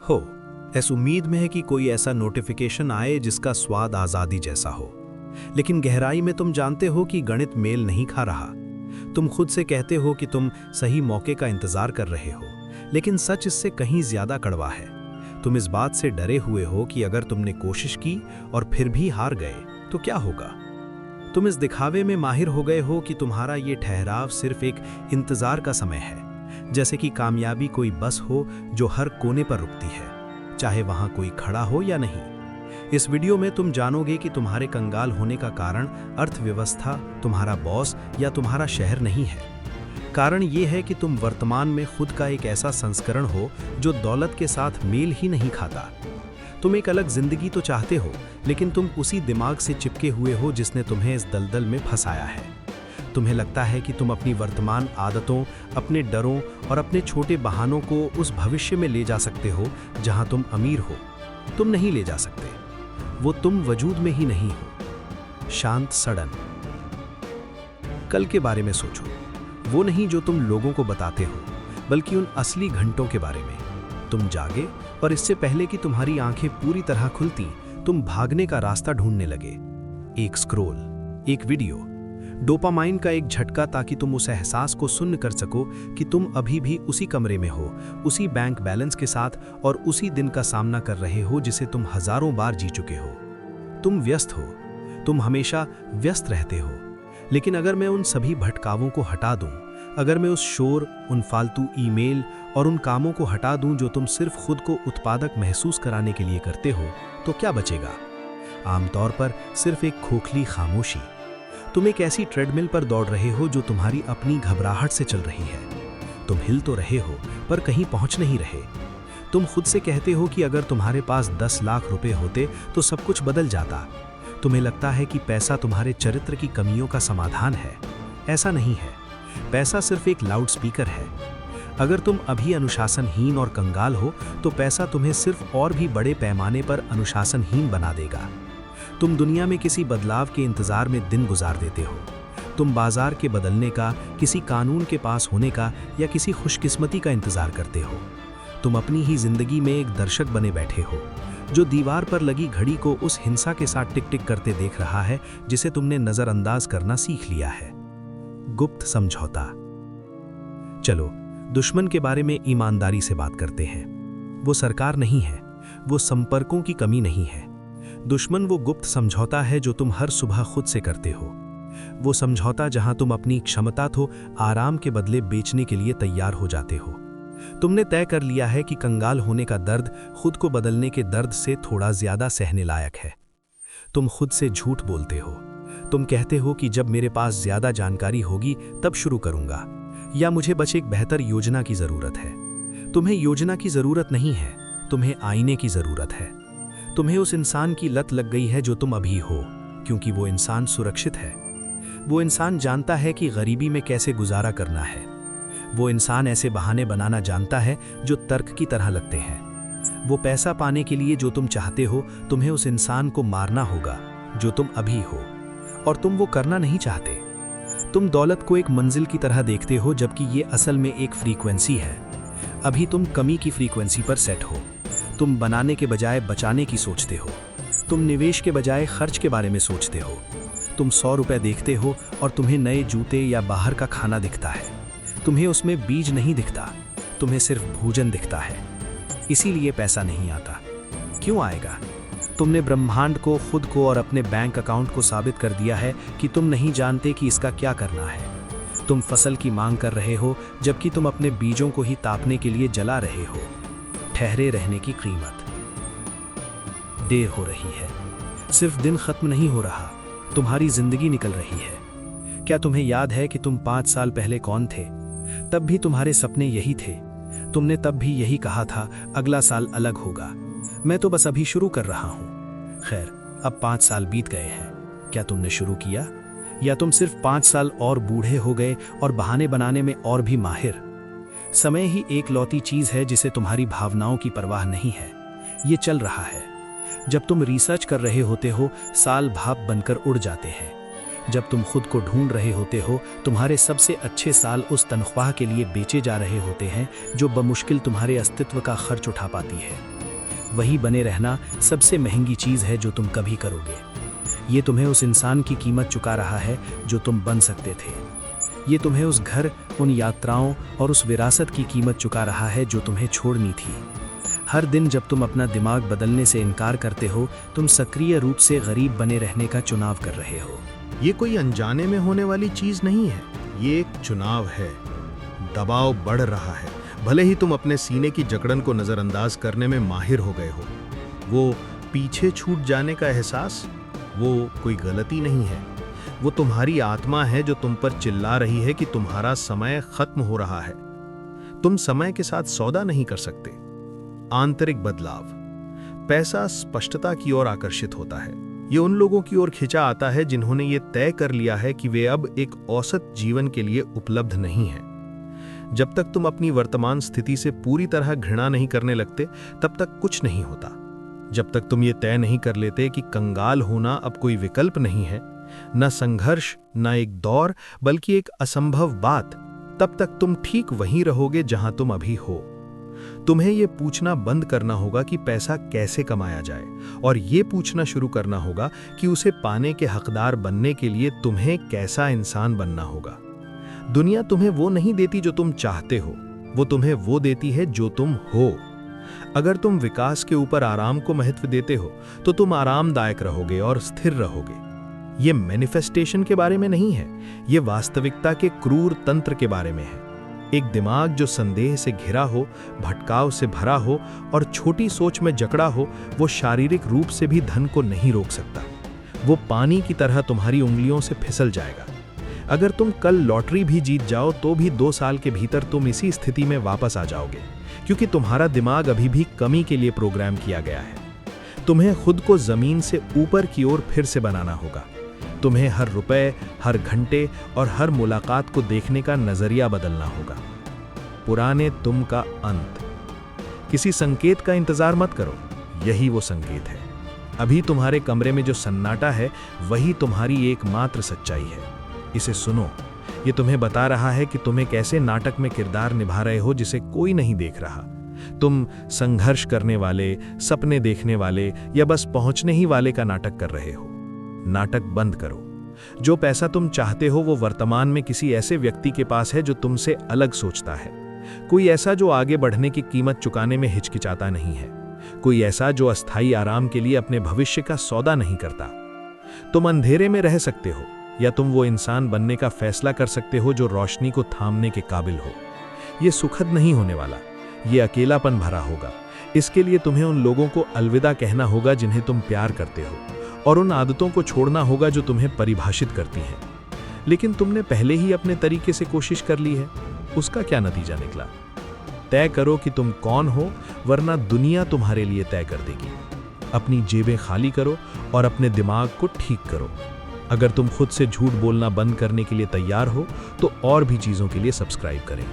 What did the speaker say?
हो, इस उम्मीद में है कि कोई ऐसा नोटिफिकेशन आए जिसका स्वाद आज़ादी जैसा हो। लेकिन गहराई में तुम जानते हो कि गणित मेल नहीं खा रहा। तुम खुद से कहते हो कि तुम सही मौके का इंतजार कर रहे हो, लेकिन सच इससे कहीं ज्यादा कड़वा है। तुम इस बात से डरे हुए हो कि अगर तुमने कोशिश की और फिर भी हार गए तो क्या होगा। तुम इस दिखावे में माहिर हो गए हो कि तुम्हारा ये ठहराव सिर्फ एक इंतजार का समय है, जैसे कि कामयाबी कोई बस हो जो हर कोने पर रुकती है, चाहे वहां कोई खड़ा हो या नहीं। इस वीडियो में तुम जानोगे कि तुम्हारे कंगाल होने का कारण अर्थव्यवस्था, तुम्हारा बॉस या तुम्हारा शहर नहीं है। कारण ये है कि तुम वर्तमान में खुद का एक ऐसा संस्करण हो जो दौलत के साथ मेल ही नहीं खाता। तुम एक अलग जिंदगी तो चाहते हो, लेकिन तुम उसी दिमाग से चिपके हुए हो जिसने तुम्हें इस दलदल में फंसाया है। तुम्हें लगता है कि तुम अपनी वर्तमान आदतों, अपने डरों और अपने छोटे बहानों को उस भविष्य में ले जा सकते हो जहां तुम अमीर हो। तुम नहीं ले जा सकते, वो तुम वजूद में ही नहीं हो। शांत सड़न। कल के बारे में सोचो, वो नहीं जो तुम लोगों को बताते हो, बल्कि उन असली घंटों के बारे में। तुम जागे और इससे पहले कि तुम्हारी आंखें पूरी तरह खुलती, तुम भागने का रास्ता ढूंढने लगे। एक स्क्रोल, एक वीडियो, डोपामाइन का एक झटका, ताकि तुम उस एहसास को सुन्न कर सको कि तुम अभी भी उसी कमरे में हो, उसी बैंक बैलेंस के साथ और उसी दिन का सामना कर रहे हो जिसे तुम हजारों बार जी चुके हो। तुम व्यस्त हो, तुम हमेशा व्यस्त रहते हो। लेकिन अगर मैं उन सभी भटकावों को हटा दूं, अगर मैं उस शोर, उन फालतू ईमेल और उन कामों को हटा दूं जो तुम सिर्फ खुद को उत्पादक महसूस कराने के लिए करते हो, तो क्या बचेगा? आमतौर पर सिर्फ एक खोखली खामोशी। तुम एक ऐसी ट्रेडमिल पर दौड़ रहे हो जो तुम्हारी अपनी घबराहट से चल रही है। तुम हिल तो रहे हो पर कहीं पहुंच नहीं रहे। तुम खुद से कहते हो कि अगर तुम्हारे पास 10 लाख रुपए होते तो सब कुछ बदल जाता। तुम्हें लगता है कि पैसा तुम्हारे चरित्र की कमियों का समाधान है। ऐसा नहीं है। पैसा सिर्फ एक लाउड स्पीकर है। अगर तुम अभी अनुशासनहीन और कंगाल हो, तो पैसा तुम्हें सिर्फ और भी बड़े पैमाने पर अनुशासनहीन बना देगा। तुम दुनिया में किसी बदलाव के इंतजार में दिन गुजार देते हो। तुम बाजार के बदलने का, किसी कानून के पास होने का या किसी खुशकिस्मती का इंतजार करते हो। तुम अपनी ही जिंदगी में एक दर्शक बने बैठे हो, जो दीवार पर लगी घड़ी को उस हिंसा के साथ टिक टिक करते देख रहा है जिसे तुमने नजरअंदाज करना सीख लिया है। गुप्त समझौता। चलो, दुश्मन के बारे में ईमानदारी से बात करते हैं। वो सरकार नहीं है, वो संपर्कों की कमी नहीं है। दुश्मन वो गुप्त समझौता है जो तुम हर सुबह खुद से करते हो। वो समझौता जहां तुम अपनी क्षमता तो आराम के बदले बेचने के लिए तैयार हो जाते हो। तुमने तय कर लिया है कि कंगाल होने का दर्द खुद को बदलने के दर्द से थोड़ा ज्यादा सहने लायक है। तुम खुद से झूठ बोलते हो। तुम कहते हो कि जब मेरे पास ज्यादा जानकारी होगी तब शुरू करूंगा, या मुझे बस एक बेहतर योजना की जरूरत है। तुम्हें योजना की जरूरत नहीं है, तुम्हें आईने की जरूरत है। तुम्हें उस इंसान की लत लग गई है जो तुम अभी हो, क्योंकि वो इंसान सुरक्षित है। वो इंसान जानता है कि गरीबी में कैसे गुजारा करना है। वो इंसान ऐसे बहाने बनाना जानता है जो तर्क की तरह लगते हैं। वो पैसा पाने के लिए जो तुम चाहते हो, तुम्हें उस इंसान को मारना होगा जो तुम अभी हो, और तुम वो करना नहीं चाहते। तुम दौलत को एक मंजिल की तरह देखते हो, जबकि ये असल में एक फ्रीक्वेंसी है। अभी तुम कमी की फ्रीक्वेंसी पर सेट हो। तुम बनाने के बजाय बचाने की सोचते हो। तुम निवेश के बजाय खर्च के बारे में सोचते हो। तुम 100 रुपए देखते हो और तुम्हें नए जूते या बाहर का खाना दिखता है। तुम्हें उसमें बीज नहीं दिखता, तुम्हें सिर्फ भोजन दिखता है। इसीलिए पैसा नहीं आता। क्यों आएगा? तुमने ब्रह्मांड को, खुद को और अपने बैंक अकाउंट को साबित कर दिया है कि तुम नहीं जानते कि इसका क्या करना है। तुम फसल की मांग कर रहे हो, जबकि तुम अपने बीजों को ही तापने के लिए जला रहे हो। ठहरे रहने की कीमत। देर हो रही है। सिर्फ दिन खत्म नहीं हो रहा, तुम्हारी जिंदगी निकल रही है। क्या तुम्हें याद है कि तुम 5 साल पहले कौन थे? तब भी तुम्हारे सपने यही थे। तुमने तब भी यही कहा था, अगला साल अलग होगा। मैं तो बस अभी शुरू कर रहा हूं। खैर, अब 5 साल बीत गए हैं। क्या तुमने शुरू किया, या तुम सिर्फ 5 साल और बूढ़े हो गए और बहाने बनाने में और भी माहिर? समय ही एक लौती चीज है जिसे तुम्हारी भावनाओं की परवाह नहीं है। ये चल रहा है। जब तुम रिसर्च कर रहे होते हो, साल भाप बनकर उड़ जाते हैं। जब तुम खुद को ढूंढ रहे होते हो, तुम्हारे सबसे अच्छे साल उस तनख्वाह के लिए बेचे जा रहे होते हैं जो बमुश्किल तुम्हारे अस्तित्व का खर्च उठा पाती है। वही बने रहना सबसे महंगी चीज़ है जो तुम कभी करोगे। ये तुम्हें उस इंसान की कीमत चुका रहा है जो तुम बन सकते थे। ये तुम्हें उस घर, उन यात्राओं और उस विरासत की कीमत चुका रहा है जो तुम्हें छोड़नी थी। हर दिन जब तुम अपना दिमाग बदलने से इनकार करते हो, तुम सक्रिय रूप से गरीब बने रहने का चुनाव कर रहे हो। ये कोई अनजाने में होने वाली चीज नहीं है, ये एक चुनाव है। दबाव बढ़ रहा है, भले ही तुम अपने सीने की जकड़न को नजरअंदाज करने में माहिर हो गए हो। वो पीछे छूट जाने का एहसास, वो कोई गलती नहीं है, वो तुम्हारी आत्मा है जो तुम पर चिल्ला रही है कि तुम्हारा समय खत्म हो रहा है। तुम समय के साथ सौदा नहीं कर सकते। आंतरिक बदलाव। पैसा स्पष्टता की ओर आकर्षित होता है। ये उन लोगों की ओर खिंचा आता है जिन्होंने ये तय कर लिया है कि वे अब एक औसत जीवन के लिए उपलब्ध नहीं हैं। जब तक तुम अपनी वर्तमान स्थिति से पूरी तरह घृणा नहीं करने लगते, तब तक कुछ नहीं होता। जब तक तुम ये तय नहीं कर लेते कि कंगाल होना अब कोई विकल्प नहीं है, न संघर्ष, न एक दौर, बल्कि एक असंभव बात, तब तक तुम ठीक वहीं रहोगे जहां तुम अभी हो। तुम्हें यह पूछना बंद करना होगा कि पैसा कैसे कमाया जाए, और यह पूछना शुरू करना होगा कि उसे पाने के हकदार बनने के लिए तुम्हें कैसा इंसान बनना होगा। दुनिया तुम्हें वो नहीं देती जो तुम चाहते हो, वो तुम्हें वो देती है जो तुम हो। अगर तुम विकास के ऊपर आराम को महत्व देते हो, तो तुम आरामदायक रहोगे और स्थिर रहोगे। ये मैनिफेस्टेशन के बारे में नहीं है, ये वास्तविकता के क्रूर तंत्र के बारे में है। एक दिमाग जो संदेह से घिरा हो, भटकाव से भरा हो और छोटी सोच में जकड़ा हो, वो शारीरिक रूप से भी धन को नहीं रोक सकता। वो पानी की तरह तुम्हारी उंगलियों से फिसल जाएगा। अगर तुम कल लॉटरी भी जीत जाओ तो भी 2 साल के भीतर तुम इसी स्थिति में वापस आ जाओगे, क्योंकि तुम्हारा दिमाग अभी भी कमी के लिए प्रोग्राम किया गया है। तुम्हें खुद को जमीन से ऊपर की ओर फिर से बनाना होगा। तुम्हें हर रुपए, हर घंटे और हर मुलाकात को देखने का नजरिया बदलना होगा। पुराने तुम का अंत। किसी संकेत का इंतजार मत करो, यही वो संकेत है। अभी तुम्हारे कमरे में जो सन्नाटा है, वही तुम्हारी एकमात्र सच्चाई है। इसे सुनो, ये तुम्हें बता रहा है कि तुम एक ऐसे नाटक में किरदार निभा रहे हो जिसे कोई नहीं देख रहा। तुम संघर्ष करने वाले, सपने देखने वाले या बस पहुंचने ही वाले का नाटक कर रहे हो। नाटक बंद करो। जो पैसा तुम चाहते हो वो वर्तमान में किसी ऐसे व्यक्ति के पास है जो तुमसे अलग सोचता है। कोई ऐसा जो आगे बढ़ने की कीमत चुकाने में हिचकिचाता नहीं है। कोई ऐसा जो अस्थायी आराम के लिए अपने भविष्य का सौदा नहीं करता। तुम अंधेरे में रह सकते हो, या तुम वो इंसान बनने का फैसला कर सकते हो जो रोशनी को थामने के काबिल हो। ये सुखद नहीं होने वाला, ये अकेलापन भरा होगा। इसके लिए तुम्हें उन लोगों को अलविदा कहना होगा जिन्हें तुम प्यार करते हो, और उन आदतों को छोड़ना होगा जो तुम्हें परिभाषित करती हैं। लेकिन तुमने पहले ही अपने तरीके से कोशिश कर ली है, उसका क्या नतीजा निकला? तय करो कि तुम कौन हो, वरना दुनिया तुम्हारे लिए तय कर देगी। अपनी जेबें खाली करो और अपने दिमाग को ठीक करो। अगर तुम खुद से झूठ बोलना बंद करने के लिए तैयार हो, तो और भी चीज़ों के लिए सब्सक्राइब करें।